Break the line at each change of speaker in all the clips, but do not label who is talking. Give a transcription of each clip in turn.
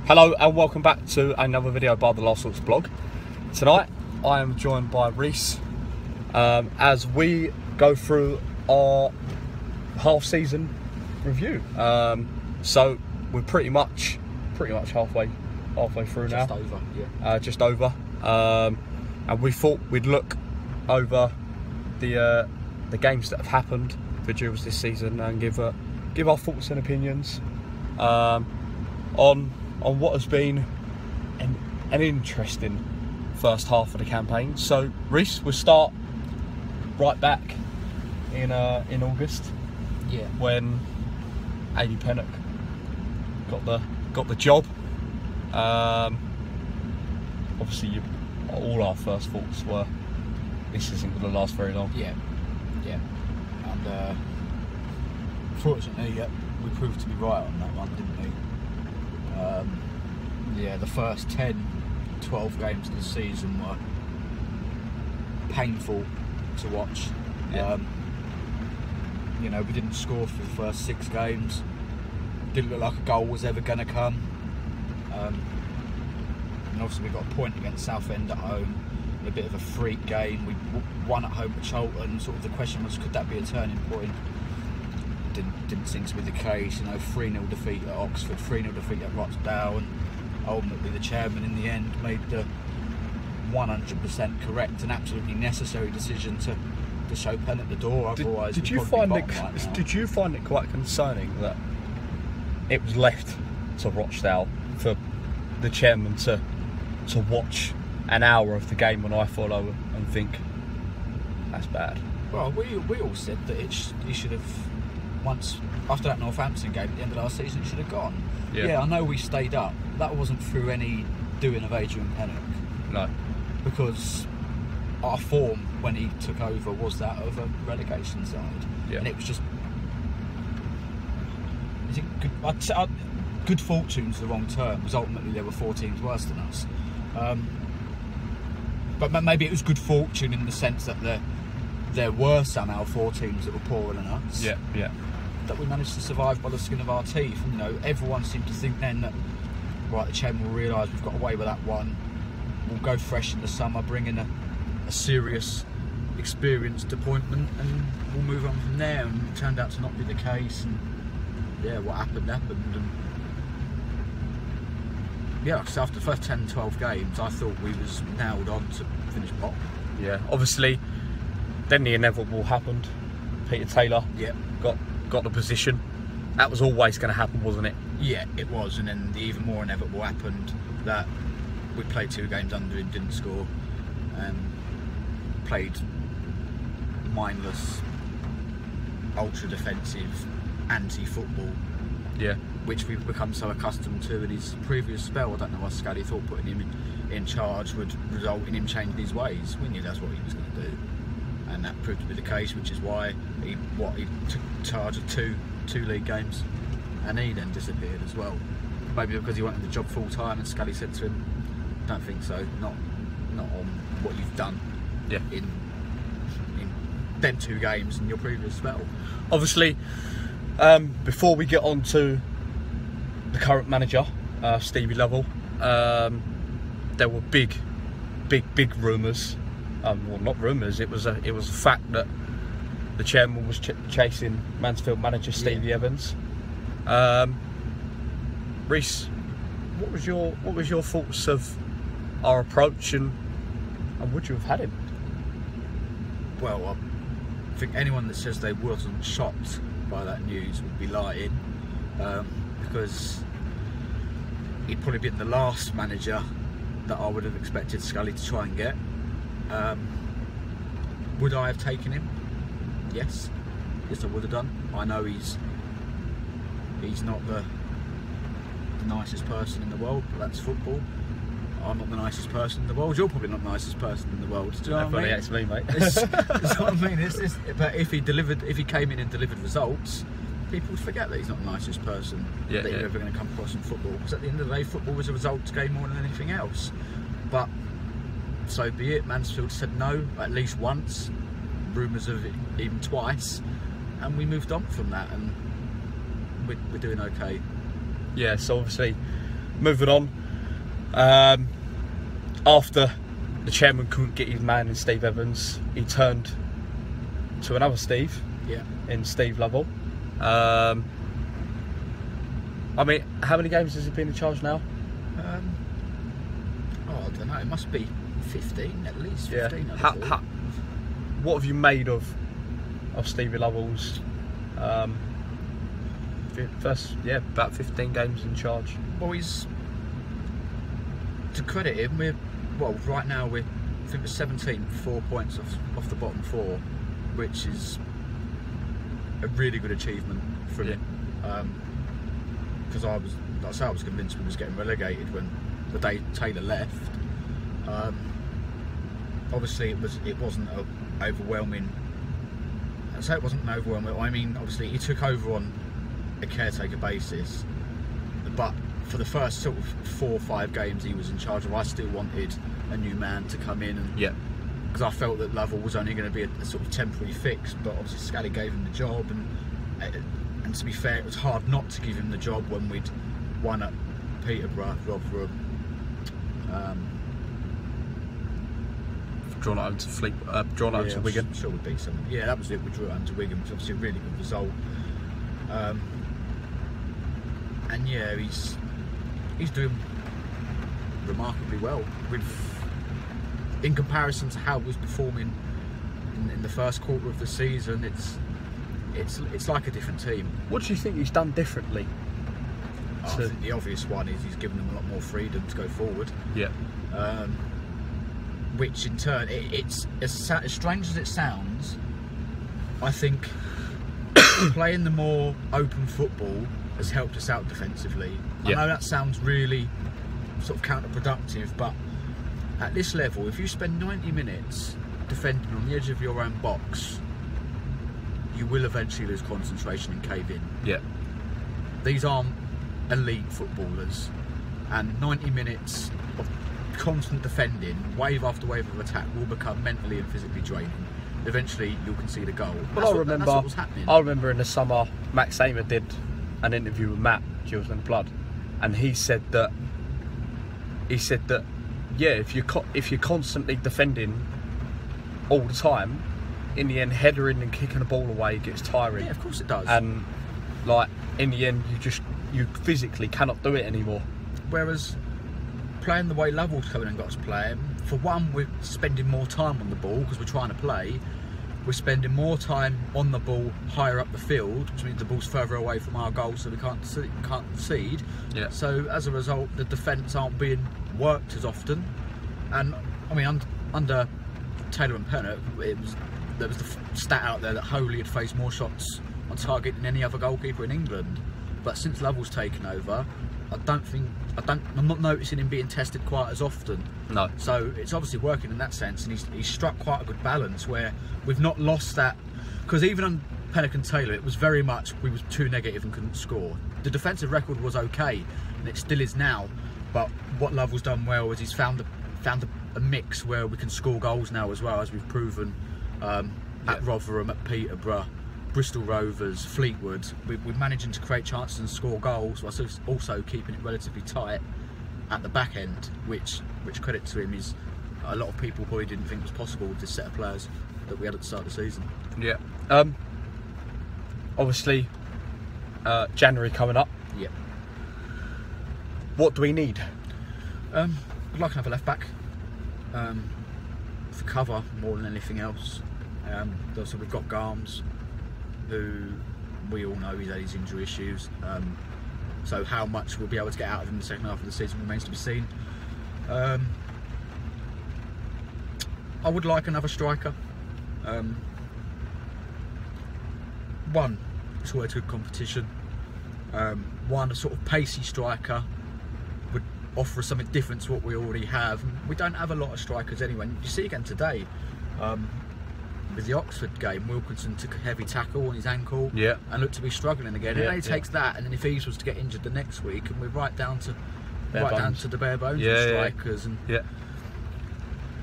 Hello and welcome back to another video by the Last Thoughts blog. Tonight I am joined by Reese as we go through our half season review. So we're pretty much halfway through now.
Just over, yeah.
Just over. And we thought we'd look over the games that have happened for Jules this season and give our thoughts and opinions on what has been an interesting first half of the campaign. So Reese, we'll start right back in August,
Yeah.
when Adi Pennock got the job. Obviously, all our first thoughts were this isn't going to last very long.
Yeah. And fortunately, we proved to be right on that one, didn't we? The first 10, 12 games of the season were painful to watch.
Yeah.
We didn't score for the first 6 games. Didn't look like a goal was ever going to come. And obviously we got a point against Southend at home. A bit of a freak game. We won at home at Charlton. Sort of the question was, could that be a turning point? Didn't seem to be the case. 3-0 defeat at Oxford, 3-0 defeat at Rochdale, and ultimately the chairman in the end made the 100% correct and absolutely necessary decision to show Penn at the door. Otherwise,
did you find it quite concerning that it was left to Rochdale for the chairman to watch an hour of the game when I follow and think that's bad?
Well, we all said that he should have, once after that Northampton game at the end of last season, he should have gone. Yeah, I know we stayed up. That wasn't through any doing of Adrian Pennock.
No,
because our form when he took over was that of a relegation side, and it was just, I think, good fortune's the wrong term, because ultimately there were 4 teams worse than us. But maybe it was good fortune in the sense that there were somehow 4 teams that were poorer than us.
Yeah.
That we managed to survive by the skin of our teeth. And, everyone seemed to think then that, right, the chairman will realise we've got away with that one. We'll go fresh in the summer, bring in a serious, experienced appointment, and we'll move on from there. And it turned out to not be the case. And what happened. And because after the first 10, 12 games, I thought we was nailed on to finish bottom. Yeah.
Obviously, then the inevitable happened. Peter Taylor got the position. That was always going to happen, wasn't it?
Yeah, it was. And then the even more inevitable happened, that we played 2 games under him, didn't score, and played mindless, ultra-defensive, anti-football.
Yeah.
Which we've become so accustomed to in his previous spell. I don't know why Scally thought putting him in charge would result in him changing his ways. We knew that's what he was going to do, and that proved to be the case, which is why he took charge of two league games, and he then disappeared as well. Maybe because he wanted the job full time, and Scally said to him, "Don't think so. Not on what you've done in them 2 games in your previous spell."
Obviously, before we get on to the current manager, Stevie Lovell, there were big rumours. Well, not rumours. It was a fact that the chairman was chasing Mansfield manager Stevie Evans. Reese, what was your thoughts of our approach, and would you have had him?
Well, I think anyone that says they wasn't shocked by that news would be lying, because he'd probably been the last manager that I would have expected Scally to try and get. Would I have taken him? Yes, I would have done. I know he's not the nicest person in the world, but that's football. I'm not the nicest person in the world. You're probably not the nicest person in the world. Do you know what I mean?
It's me, mate.
That's what I mean. But if he came in and delivered results, people would forget that he's not the nicest person that you're ever going to come across in football. Because at the end of the day, football was a results game more than anything else. But so be it. Mansfield said no at least once, rumours of it even twice, and we moved on from that, and we're doing okay.
Yeah, so obviously moving on. After the chairman couldn't get his man in Steve Evans, he turned to another Steve, in Steve Lovell. I mean, how many games has he been in charge now?
I don't know. It must be 15 at least. 15.
Yeah. What have you made of Stevie Lovell's first? Yeah, about 15 games in charge.
Well, he's, to credit him, right now I think we're 17, 4 points off the bottom four, which is a really good achievement from him. Because I was convinced we was getting relegated when the day Taylor left. Obviously, it wasn't an overwhelming. I say it wasn't an overwhelming. I mean, obviously, he took over on a caretaker basis, but for the first sort of 4 or 5 games he was in charge of, I still wanted a new man to come in, and because I felt that Lovell was only going to be a sort of temporary fix. But obviously, Scally gave him the job, and to be fair, it was hard not to give him the job when we'd won at Peterborough, Rotherham.
Drawn home to Wigan.
Sure would be something. Yeah, that was it. We drew it home to Wigan, which was obviously a really good result. And yeah, he's doing remarkably well. In comparison to how he was performing in the first quarter of the season, it's like a different team.
What do you think he's done differently?
I think the obvious one is he's given them a lot more freedom to go forward.
Yeah.
Which in turn, it's as strange as it sounds, I think playing the more open football has helped us out defensively. I know that sounds really sort of counterproductive, but at this level, if you spend 90 minutes defending on the edge of your own box, you will eventually lose concentration and cave in.
Yeah.
These aren't elite footballers, and 90 minutes of constant defending, wave after wave of attack, will become mentally and physically draining. Eventually, you'll concede a goal.
Well,
that's what was happening.
I remember in the summer, Max Samer did an interview with Matt, Jules and Blood, and he said that yeah, if you're constantly defending all the time, in the end, headering and kicking the ball away gets tiring.
Yeah, of course it does.
And like in the end, you physically cannot do it anymore.
Whereas playing the way Lovell's coming and got us playing, for one, we're spending more time on the ball because we're trying to play. We're spending more time on the ball higher up the field, which means the ball's further away from our goal, so we can't concede. Yeah. So as a result, the defence aren't being worked as often. And I mean, under Taylor and Pennock, there was the stat out there that Holy had faced more shots on target than any other goalkeeper in England. But since Lovell's taken over, I'm not noticing him being tested quite as often.
No.
So it's obviously working in that sense, and he's struck quite a good balance where we've not lost that. Because even on Pennock and Taylor, it was very much we was too negative and couldn't score. The defensive record was okay, and it still is now. But what Lovell's done well is he's found a mix where we can score goals now as well, as we've proven at Rotherham, at Peterborough, Bristol Rovers, Fleetwood. We're managing to create chances and score goals, whilst also keeping it relatively tight at the back end, which credit to him, is a lot of people probably didn't think was possible with this set of players that we had at the start of the season.
Yeah. Obviously, January coming up.
Yeah.
What do we need?
I'd like another left back for cover more than anything else. So we've got Garms, who we all know he's had his injury issues. So how much we'll be able to get out of him in the second half of the season remains to be seen. I would like another striker. One, it's always good competition. One, a sort of pacey striker would offer us something different to what we already have. We don't have a lot of strikers anyway. You see again today, with the Oxford game, Wilkinson took a heavy tackle on his ankle and looked to be struggling again. And then he takes that, and then if Eves was to get injured the next week, and we're right down to the bare bones of strikers. And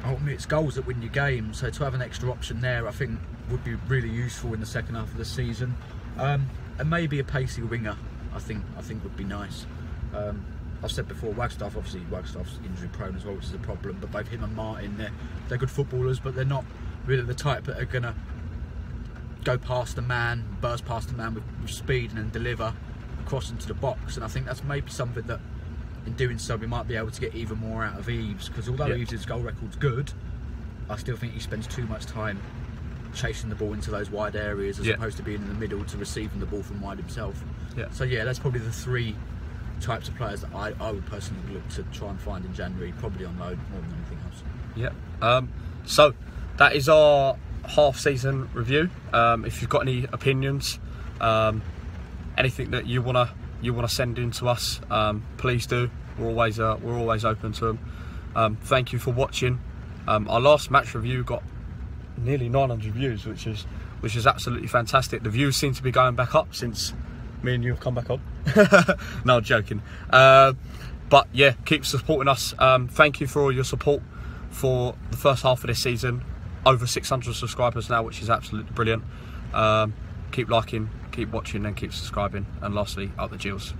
ultimately, it's goals that win your game. So to have an extra option there, I think would be really useful in the second half of the season. And maybe a pacey winger, I think would be nice. I've said before, Wagstaff's injury prone as well, which is a problem. But both him and Martin, they're good footballers, but they're not really the type that are gonna go past the man, burst past the man with speed and then deliver across into the box. And I think that's maybe something that, in doing so, we might be able to get even more out of Eves, because although Eves' goal record's good, I still think he spends too much time chasing the ball into those wide areas as opposed to being in the middle to receiving the ball from wide himself. So yeah, that's probably the three types of players that I would personally look to try and find in January, probably on loan more than anything else.
So that is our half-season review. If you've got any opinions, anything that you wanna send in to us, please do. We're always open to them. Thank you for watching. Our last match review got nearly 900 views, which is absolutely fantastic. The views seem to be going back up since me and you have come back on. No, I'm joking. But yeah, keep supporting us. Thank you for all your support for the first half of this season. Over 600 subscribers now, which is absolutely brilliant. Keep liking, keep watching, and keep subscribing. And lastly, up the Gills.